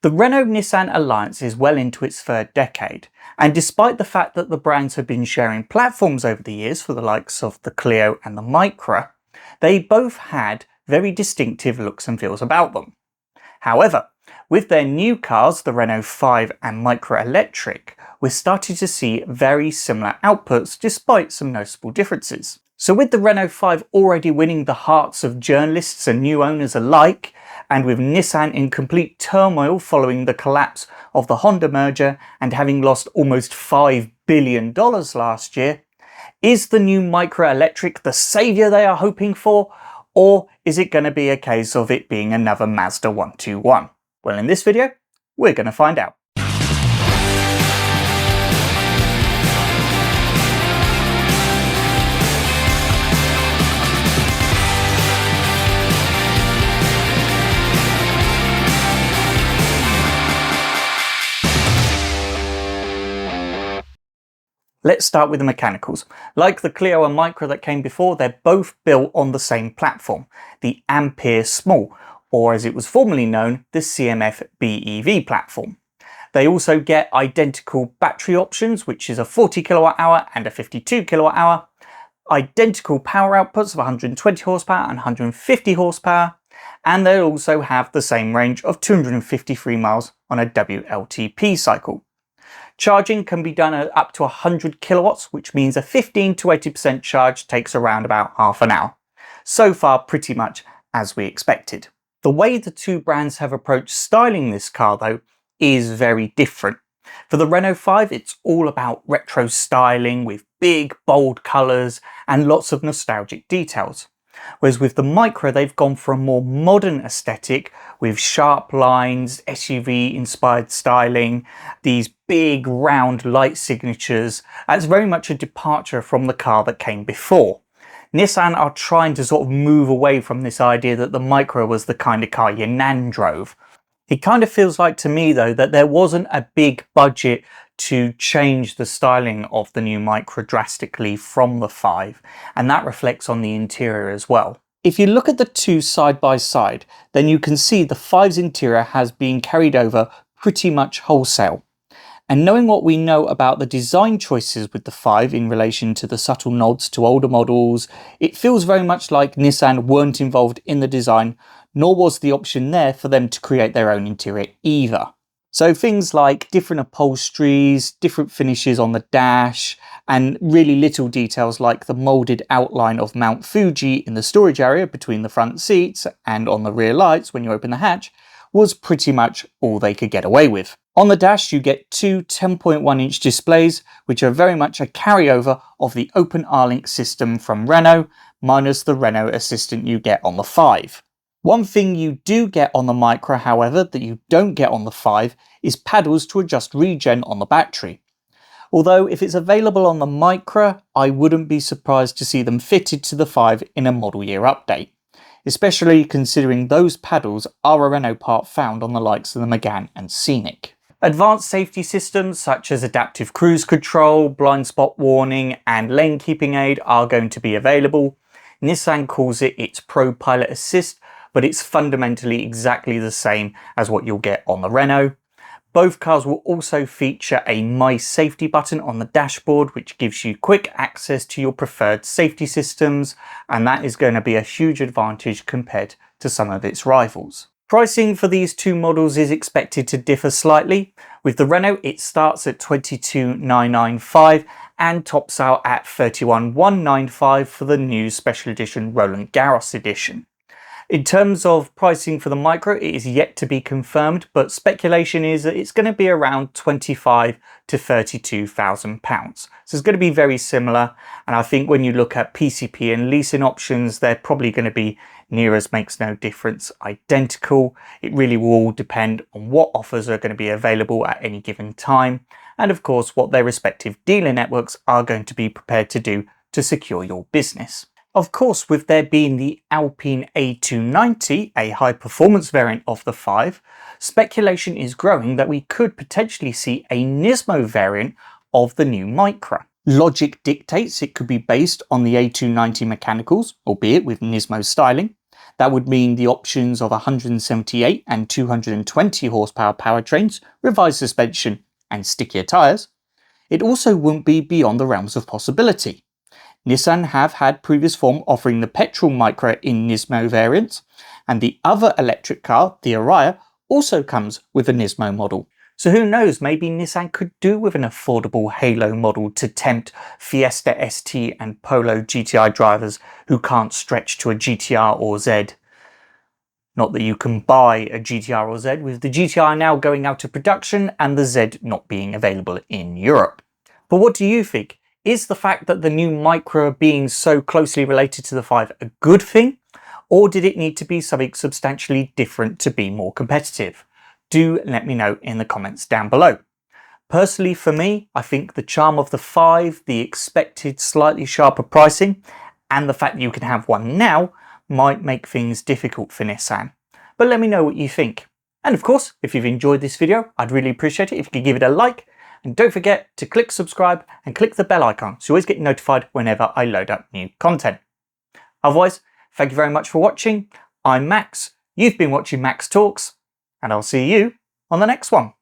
The Renault-Nissan alliance is well into its third decade, and despite the fact that the brands have been sharing platforms over the years for the likes of the Clio and the Micra, they both had very distinctive looks and feels about them. However, with their new cars, the Renault 5 and Micra Electric, we're starting to see very similar outputs despite some noticeable differences. So with the Renault 5 already winning the hearts of journalists and new owners alike, and with Nissan in complete turmoil following the collapse of the Honda merger and having lost almost $5 billion last year, is the new Micra Electric the saviour they are hoping for, or is it going to be a case of it being another Mazda 121? Well, in this video, we're going to find out. Let's start with the mechanicals. Like the Clio and Micra that came before, they're both built on the same platform, the Ampere Small, or as it was formerly known, the CMF BEV platform. They also get identical battery options, which is a 40 kilowatt hour and a 52 kilowatt hour, identical power outputs of 120 horsepower and 150 horsepower, and they also have the same range of 253 miles on a WLTP cycle. Charging can be done at up to 100 kilowatts, which means a 15 to 80% charge takes around about half an hour. So far, pretty much as we expected. The way the two brands have approached styling this car, though, is very different. For the Renault 5, it's all about retro styling with big, bold colours and lots of nostalgic details. Whereas with the Micra, they've gone for a more modern aesthetic with sharp lines, SUV-inspired styling, these big round light signatures. That's very much a departure from the car that came before. Nissan are trying to sort of move away from this idea that the Micra was the kind of car your nan drove. It kind of feels like to me, though, that there wasn't a big budget to change the styling of the new Micra drastically from the 5, and that reflects on the interior as well. If you look at the two side by side, then you can see the 5's interior has been carried over pretty much wholesale. And knowing what we know about the design choices with the 5 in relation to the subtle nods to older models, it feels very much like Nissan weren't involved in the design, nor was the option there for them to create their own interior either. So things like different upholsteries, different finishes on the dash, and really little details like the moulded outline of Mount Fuji in the storage area between the front seats and on the rear lights when you open the hatch, was pretty much all they could get away with. On the dash, you get two 10.1-inch displays, which are very much a carryover of the Open R-Link system from Renault, minus the Renault Assistant you get on the 5. One thing you do get on the Micra, however, that you don't get on the 5 is paddles to adjust regen on the battery. Although if it's available on the Micra, I wouldn't be surprised to see them fitted to the 5 in a model year update, especially considering those paddles are a Renault part found on the likes of the Megane and Scenic. Advanced safety systems such as adaptive cruise control, blind spot warning and lane keeping aid are going to be available. Nissan calls it its Pro Pilot Assist, but it's fundamentally exactly the same as what you'll get on the Renault. Both cars will also feature a My Safety button on the dashboard, which gives you quick access to your preferred safety systems, and that is going to be a huge advantage compared to some of its rivals. Pricing for these two models is expected to differ slightly. With the Renault, it starts at $22,995 and tops out at $31,195 for the new special edition Roland Garros edition. In terms of pricing for the Micra, it is yet to be confirmed, but speculation is that it's going to be around £25,000 to £32,000. So it's going to be very similar, and I think when you look at PCP and leasing options, they're probably going to be near as makes no difference identical. It really will all depend on what offers are going to be available at any given time, and of course what their respective dealer networks are going to be prepared to do to secure your business. Of course, with there being the Alpine A290, a high-performance variant of the 5, speculation is growing that we could potentially see a Nismo variant of the new Micra. Logic dictates it could be based on the A290 mechanicals, albeit with Nismo styling, That would mean the options of 178 and 220 horsepower powertrains, revised suspension and stickier tyres. It also wouldn't be beyond the realms of possibility. Nissan have had previous form offering the petrol Micra in Nismo variants, and the other electric car, the Ariya, also comes with a Nismo model. So who knows, maybe Nissan could do with an affordable Halo model to tempt Fiesta ST and Polo GTI drivers who can't stretch to a GTR or Z. Not that you can buy a GTR or Z, with the GTR now going out of production and the Z not being available in Europe. But what do you think? Is the fact that the new Micra being so closely related to the 5 a good thing? Or did it need to be something substantially different to be more competitive? Do let me know in the comments down below. Personally for me, I think the charm of the 5, the expected slightly sharper pricing, and the fact that you can have one now might make things difficult for Nissan. But let me know what you think. And of course, if you've enjoyed this video, I'd really appreciate it if you could give it a like, and don't forget to click subscribe and click the bell icon so you always get notified whenever I load up new content. Otherwise, thank you very much for watching. I'm Max, you've been watching Max Talks, and I'll see you on the next one.